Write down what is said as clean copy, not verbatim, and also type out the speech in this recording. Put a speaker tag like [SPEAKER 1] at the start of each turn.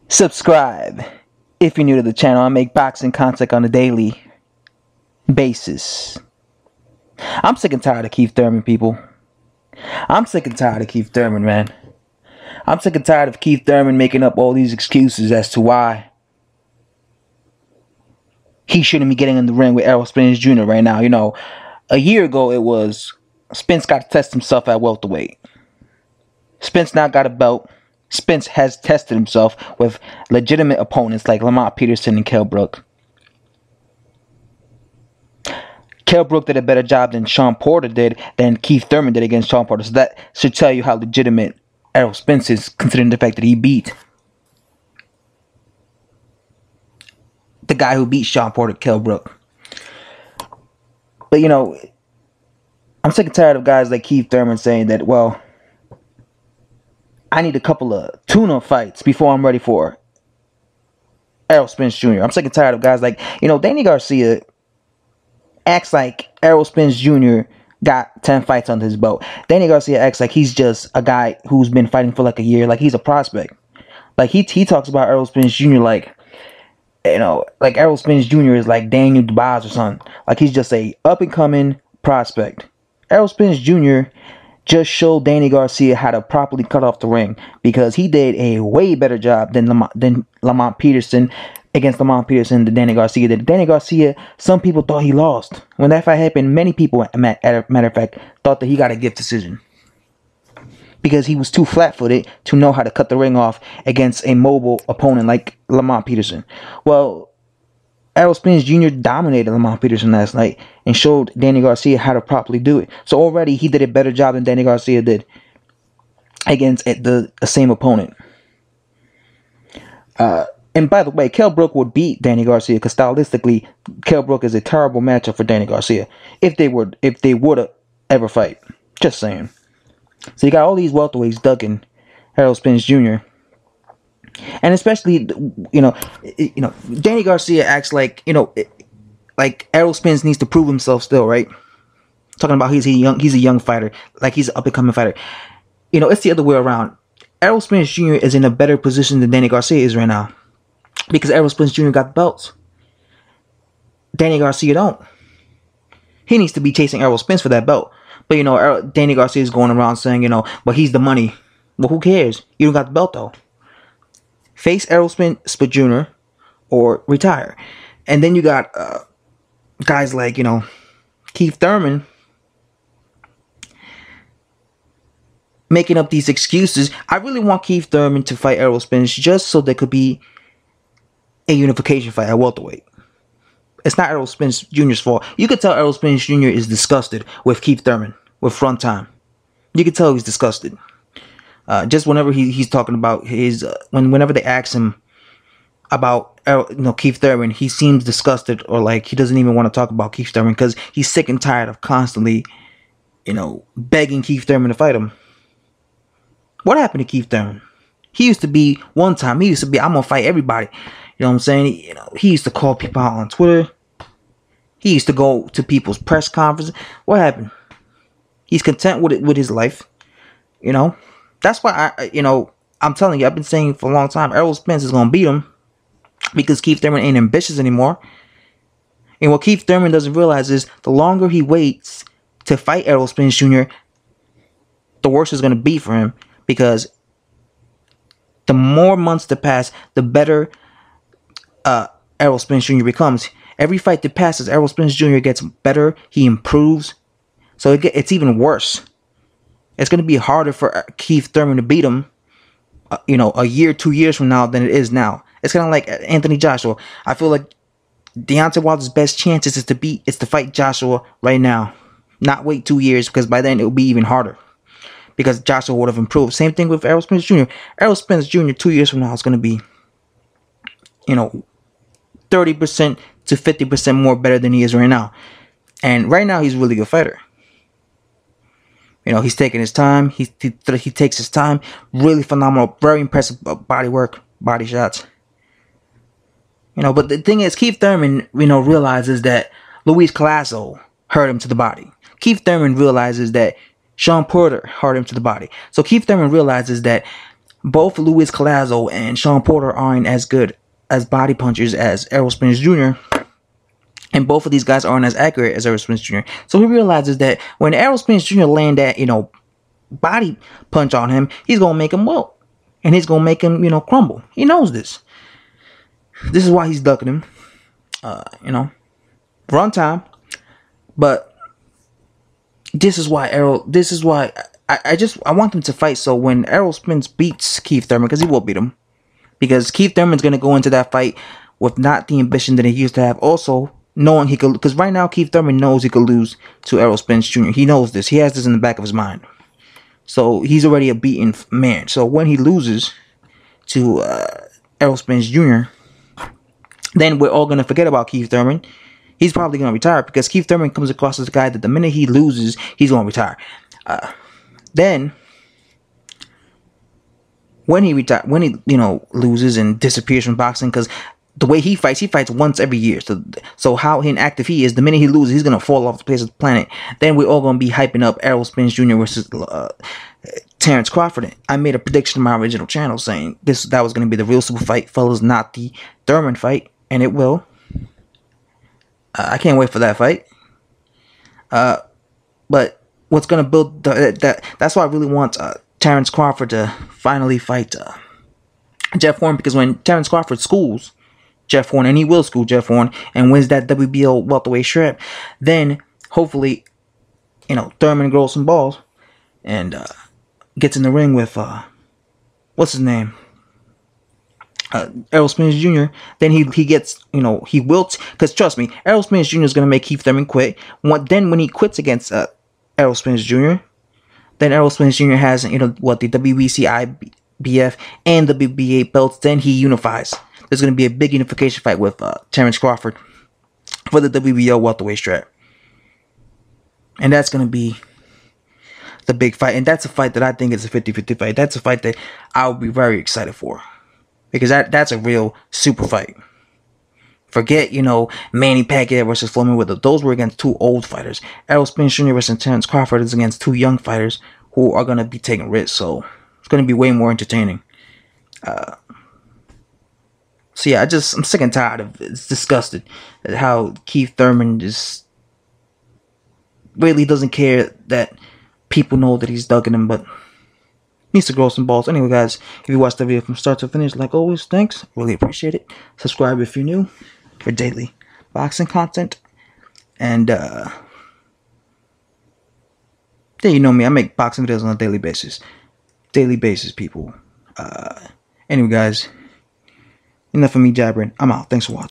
[SPEAKER 1] Subscribe if you're new to the channel. I make boxing content on a daily basis. I'm sick and tired of Keith Thurman, people. I'm sick and tired of Keith Thurman, man. I'm sick and tired of Keith Thurman making up all these excuses as to why he shouldn't be getting in the ring with Errol Spence Jr. right now. You know, a year ago it was Spence got to test himself at welterweight. Spence now got a belt. Spence has tested himself with legitimate opponents like Lamont Peterson and Kell Brook. Kell Brook did a better job than Shawn Porter did, than Keith Thurman did against Shawn Porter. So that should tell you how legitimate Errol Spence is, considering the fact that he beat the guy who beat Shawn Porter, Kell Brook. But, you know, I'm sick and tired of guys like Keith Thurman saying that, well, I need a couple of tune-up fights before I'm ready for Errol Spence Jr. I'm sick and tired of guys like, you know, Danny Garcia acts like Errol Spence Jr. got 10 fights under his belt. Danny Garcia acts like he's just a guy who's been fighting for like a year, like he's a prospect. Like he talks about Errol Spence Jr. like, you know, like Errol Spence Jr. is like Daniel Dubois or something. Like he's just a up-and-coming prospect. Errol Spence Jr. just showed Danny Garcia how to properly cut off the ring, because he did a way better job than Lamont Peterson against Lamont Peterson than Danny Garcia did. Danny Garcia, some people thought he lost. When that fight happened, many people, matter of fact, thought that he got a gift decision, because he was too flat-footed to know how to cut the ring off against a mobile opponent like Lamont Peterson. Well, Errol Spence Jr. dominated Lamont Peterson last night and showed Danny Garcia how to properly do it. So already he did a better job than Danny Garcia did against the same opponent. And by the way, Kell Brook would beat Danny Garcia, because stylistically, Kell Brook is a terrible matchup for Danny Garcia if they would ever fight. Just saying. So you got all these welterweights ducking Errol Spence Jr. And especially, you know, Danny Garcia acts like, like Errol Spence needs to prove himself still, right? Talking about he's a young fighter, like he's an up-and-coming fighter. You know, it's the other way around. Errol Spence Jr. is in a better position than Danny Garcia is right now, because Errol Spence Jr. got the belts. Danny Garcia don't. He needs to be chasing Errol Spence for that belt. But, you know, Danny Garcia is going around saying, you know, well, he's the money. Well, who cares? You don't got the belt, though. Face Errol Spence Jr. or retire. And then you got guys like, you know, Keith Thurman making up these excuses. I really want Keith Thurman to fight Errol Spence just so there could be a unification fight at welterweight. It's not Errol Spence Jr.'s fault. You could tell Errol Spence Jr. is disgusted with Keith Thurman, with front time. You could tell he's disgusted. Just whenever he's talking about his, whenever they ask him about Keith Thurman, he seems disgusted, or like he doesn't even want to talk about Keith Thurman, because he's sick and tired of constantly, begging Keith Thurman to fight him. What happened to Keith Thurman? He used to be, one time, he used to be, I'm gonna fight everybody. You know what I'm saying? He used to call people out on Twitter. He used to go to people's press conferences. What happened? He's content with his life. That's why I'm telling you, I've been saying for a long time, Errol Spence is gonna beat him, because Keith Thurman ain't ambitious anymore. And what Keith Thurman doesn't realize is, the longer he waits to fight Errol Spence Jr., the worse it's gonna be for him, because the more months that pass, the better Errol Spence Jr. becomes. Every fight that passes, Errol Spence Jr. gets better. He improves. So it's even worse. It's going to be harder for Keith Thurman to beat him, a year, 2 years from now than it is now. It's kind of like Anthony Joshua. I feel like Deontay Wilder's best chances is to fight Joshua right now. Not wait 2 years, because by then it will be even harder, because Joshua would have improved. Same thing with Errol Spence Jr. Errol Spence Jr. 2 years from now is going to be, 30% to 50% more better than he is right now. And right now, he's a really good fighter. He's taking his time. He takes his time. Really phenomenal. Very impressive body work, body shots. But the thing is, Keith Thurman, realizes that Luis Colasso hurt him to the body. Keith Thurman realizes that Shawn Porter hurt him to the body. So Keith Thurman realizes that both Luis Collazo and Sean Porter aren't as good as body punchers as Errol Spence Jr., and both of these guys aren't as accurate as Errol Spence Jr. So he realizes that when Errol Spence Jr. land that, body punch on him, he's going to make him wilt. And he's going to make him, crumble. He knows this. This is why he's ducking him. Run time. But this is why I want them to fight, so when Errol Spence beats Keith Thurman, because he will beat him. Because Keith Thurman's going to go into that fight with not the ambition that he used to have. Also, knowing he could, because right now Keith Thurman knows he could lose to Errol Spence Jr. He knows this. He has this in the back of his mind. So he's already a beaten man. So when he loses to Errol Spence Jr., then we're all going to forget about Keith Thurman. He's probably going to retire because Keith Thurman comes across as a guy that the minute he loses, he's going to retire. Then when he loses and disappears from boxing, because the way he fights once every year. So how inactive he is, the minute he loses, he's gonna fall off the face of the planet. Then we're all gonna be hyping up Errol Spence Jr. versus Terrence Crawford. I made a prediction in my original channel saying that was gonna be the real super fight, fellas, not the Thurman fight, and it will. I can't wait for that fight. But what's gonna build that's why I really want Terrence Crawford to finally fight Jeff Horn, because when Terrence Crawford schools Jeff Horn, and he will school Jeff Horn, and wins that WBO welterweight strap, then hopefully, Thurman grows some balls and gets in the ring with what's his name, Errol Spence Jr. Then he gets, he wilts, because trust me, Errol Spence Jr. is gonna make Keith Thurman quit. Then when he quits against Errol Spence Jr., then Errol Spence Jr. has the WBC, IBF, and the WBA belts. Then he unifies. There's going to be a big unification fight with Terrence Crawford for the WBO welterweight strap. And that's going to be the big fight. And that's a fight that I think is a 50-50 fight. That's a fight that I'll be very excited for. Because that's a real super fight. Forget, Manny Pacquiao versus Floyd Mayweather. Those were against two old fighters. Errol Spence Jr. versus Terrence Crawford is against two young fighters who are going to be taking risks. So it's going to be way more entertaining. So yeah, I'm sick and tired of it. It's disgusted at how Keith Thurman just really doesn't care that people know that he's ducking him, but needs to grow some balls. Anyway, guys, if you watched the video from start to finish, like always, thanks. Really appreciate it. Subscribe if you're new for daily boxing content. And yeah, you know me, I make boxing videos on a daily basis. Daily basis, people. Anyway, guys. Enough of me jabbering. I'm out. Thanks for watching.